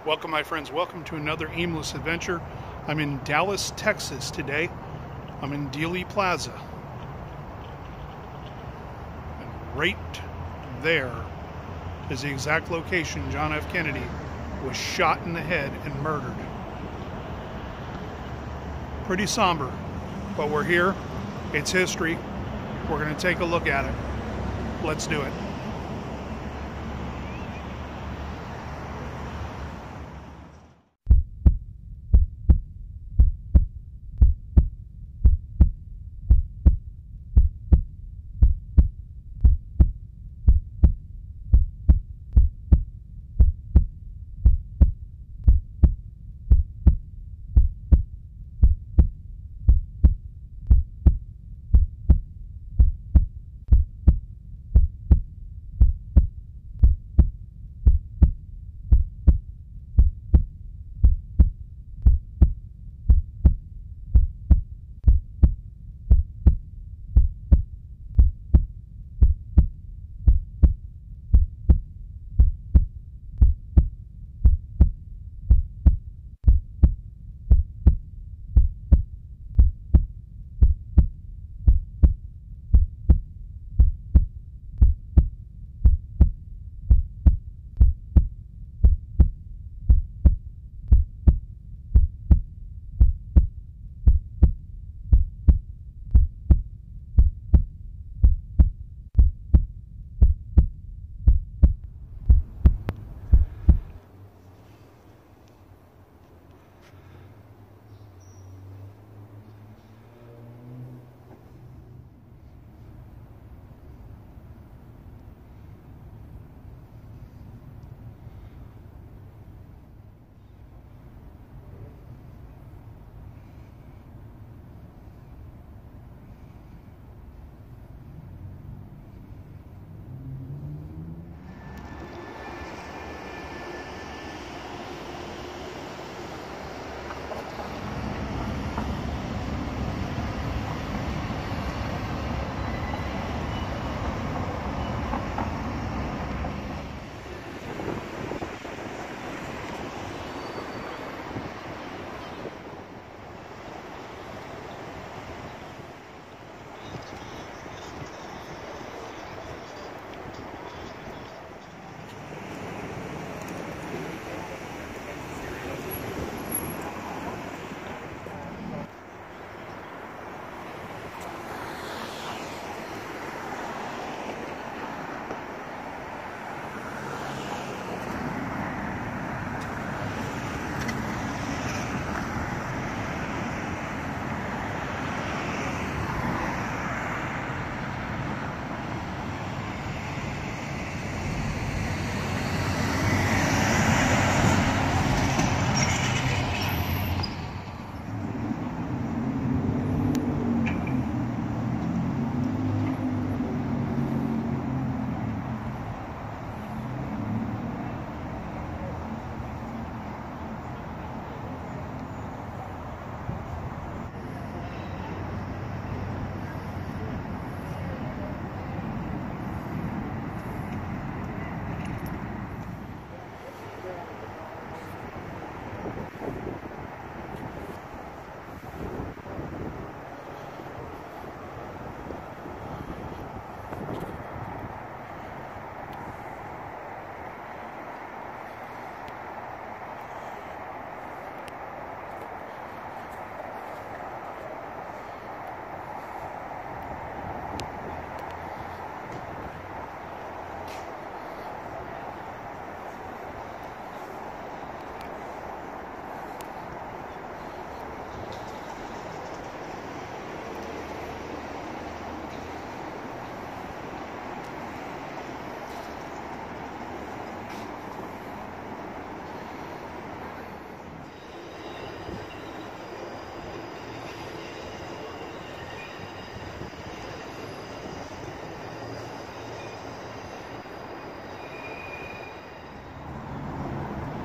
Welcome, my friends. Welcome to another aimless adventure. I'm in Dallas, Texas today. I'm in Dealey Plaza. And right there is the exact location John F. Kennedy was shot in the head and murdered. Pretty somber, but we're here. It's history. We're going to take a look at it. Let's do it.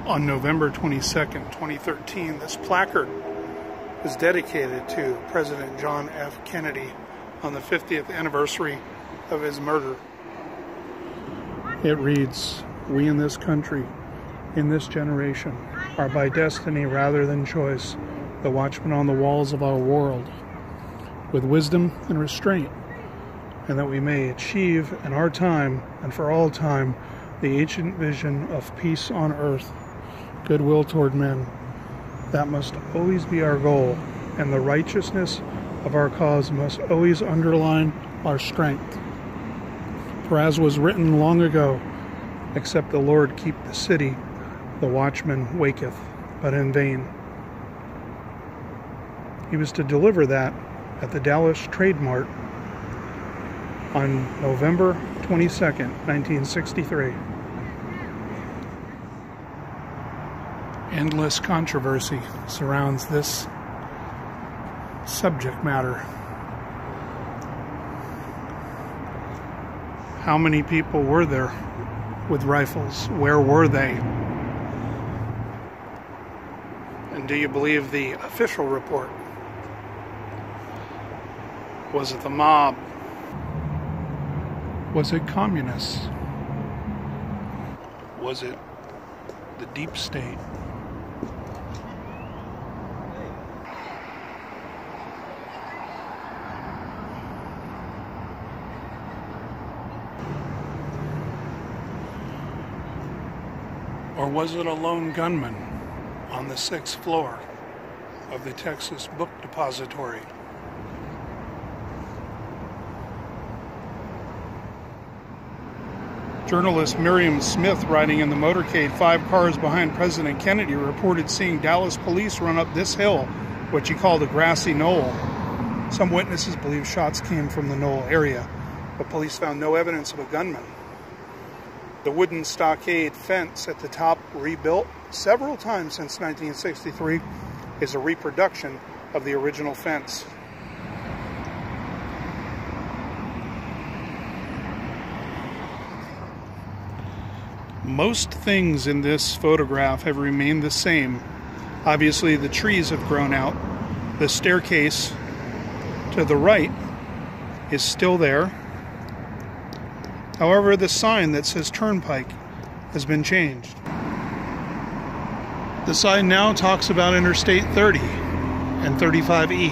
On November 22nd, 2013, this placard is dedicated to President John F. Kennedy on the 50th anniversary of his murder. It reads, "We in this country in this generation are by destiny rather than choice, the watchmen on the walls of our world, with wisdom and restraint, and that we may achieve in our time and for all time the ancient vision of peace on earth, goodwill toward men. That must always be our goal, and the righteousness of our cause must always underline our strength. For as was written long ago, except the Lord keep the city, the watchman waketh, but in vain. He was to deliver that at the Dallas Trade Mart on November 22nd, 1963. Endless controversy surrounds this subject matter. How many people were there with rifles? Where were they? And do you believe the official report? Was it the mob? Was it communists? Was it the deep state? Or was it a lone gunman on the 6th floor of the Texas Book Depository? Journalist Miriam Smith, riding in the motorcade 5 cars behind President Kennedy, reported seeing Dallas police run up this hill, what she called a grassy knoll. Some witnesses believe shots came from the knoll area, but police found no evidence of a gunman. The wooden stockade fence at the top, rebuilt several times since 1963, is a reproduction of the original fence. Most things in this photograph have remained the same. Obviously, the trees have grown out. The staircase to the right is still there. However, the sign that says Turnpike has been changed. The sign now talks about Interstate 30 and 35E.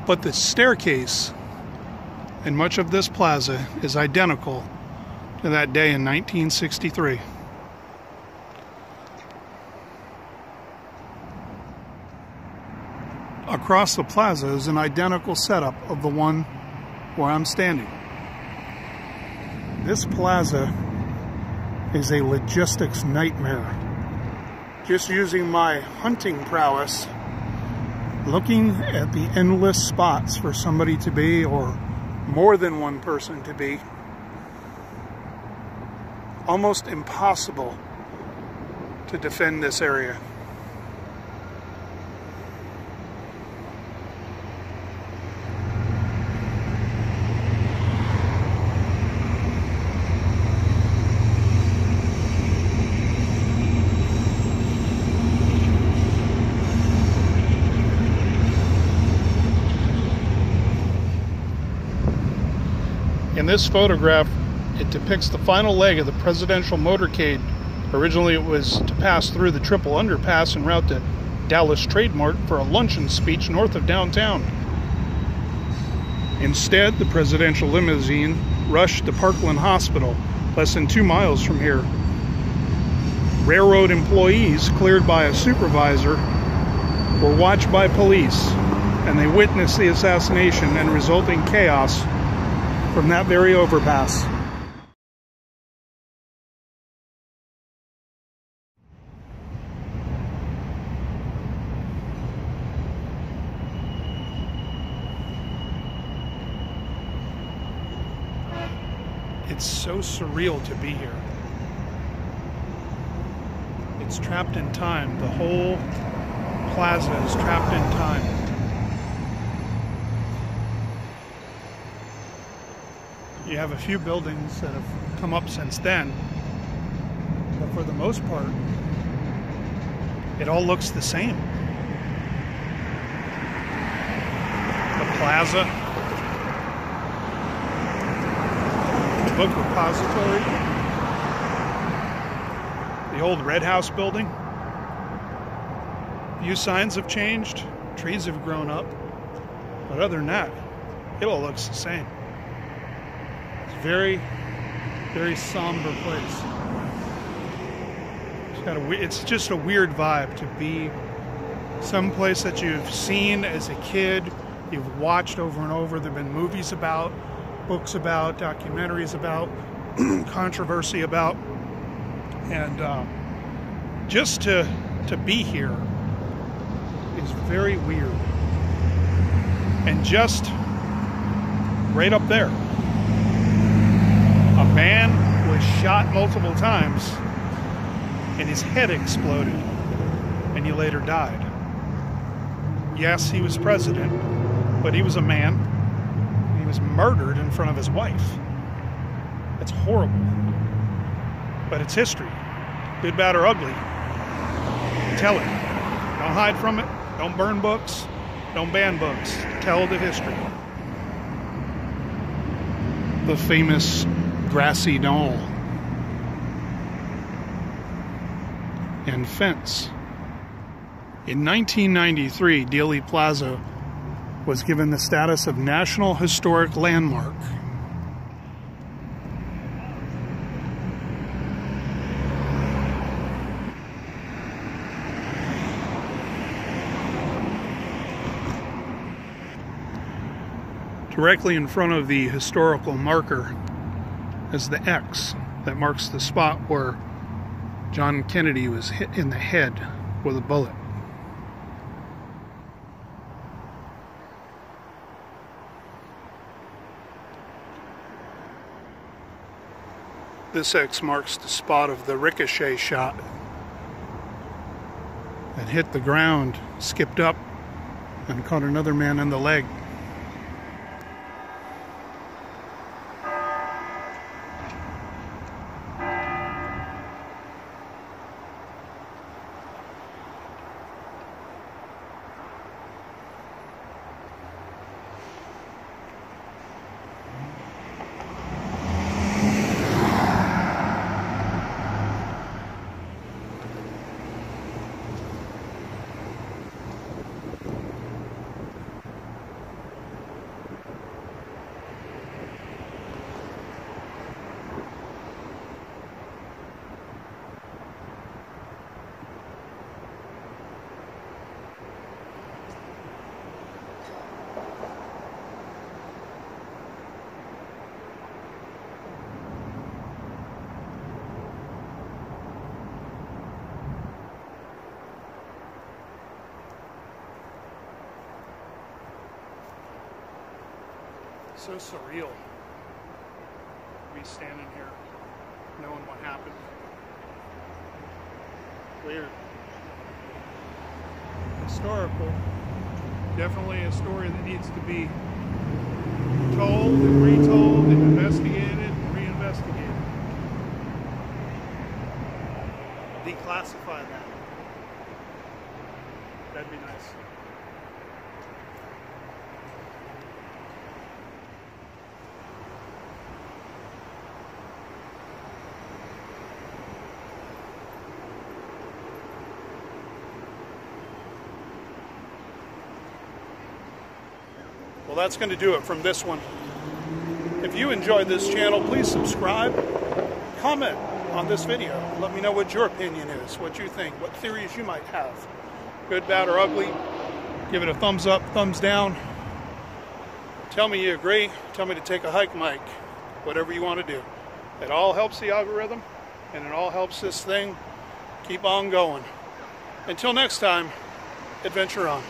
But the staircase in much of this plaza is identical to that day in 1963. Across the plaza is an identical setup of the one where I'm standing. This plaza is a logistics nightmare. Just using my hunting prowess, looking at the endless spots for somebody to be, or more than one person to be, almost impossible to defend this area. In this photograph, it depicts the final leg of the presidential motorcade. Originally, it was to pass through the triple underpass en route to Dallas Trade Mart for a luncheon speech north of downtown. Instead, the presidential limousine rushed to Parkland Hospital, less than 2 miles from here. Railroad employees, cleared by a supervisor, were watched by police, and they witnessed the assassination and resulting chaos from that very overpass. It's so surreal to be here. It's trapped in time. The whole plaza is trapped in time. You have a few buildings that have come up since then, but for the most part, it all looks the same. The plaza, the book repository, The old Red House building. A few signs have changed. Trees have grown up. But other than that, it all looks the same. It's a very, very somber place. It's just a weird vibe to be someplace that you've seen as a kid, you've watched over and over. There have been movies about, books about, documentaries about, controversy about, and just to be here is very weird. And just right up there, a man was shot multiple times and his head exploded and he later died. Yes, he was president, but he was a man. He was murdered in front of his wife. It's horrible. But it's history. Good, bad, or ugly. Tell it. Don't hide from it. Don't burn books. Don't ban books. Tell the history. The famous grassy knoll and fence. In 1993, Dealey Plaza was given the status of National Historic Landmark. Directly in front of the historical marker is the X that marks the spot where John Kennedy was hit in the head with a bullet. This X marks the spot of the ricochet shot that hit the ground, skipped up, and caught another man in the leg. So surreal to be standing here knowing what happened. Weird. Historical. Definitely a story that needs to be told and retold and investigated and reinvestigated. Declassify that. That'd be nice. Well, that's going to do it from this one. If you enjoyed this channel, please subscribe, comment on this video. Let me know what your opinion is, what you think, what theories you might have. Good, bad, or ugly. Give it a thumbs up, thumbs down. Tell me you agree. Tell me to take a hike, Mike. Whatever you want to do. It all helps the algorithm, and it all helps this thing keep on going. Until next time, adventure on.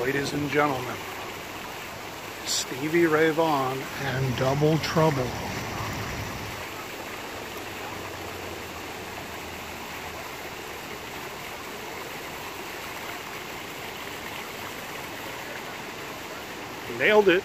Ladies and gentlemen, Stevie Ray Vaughan and Double Trouble. Nailed it.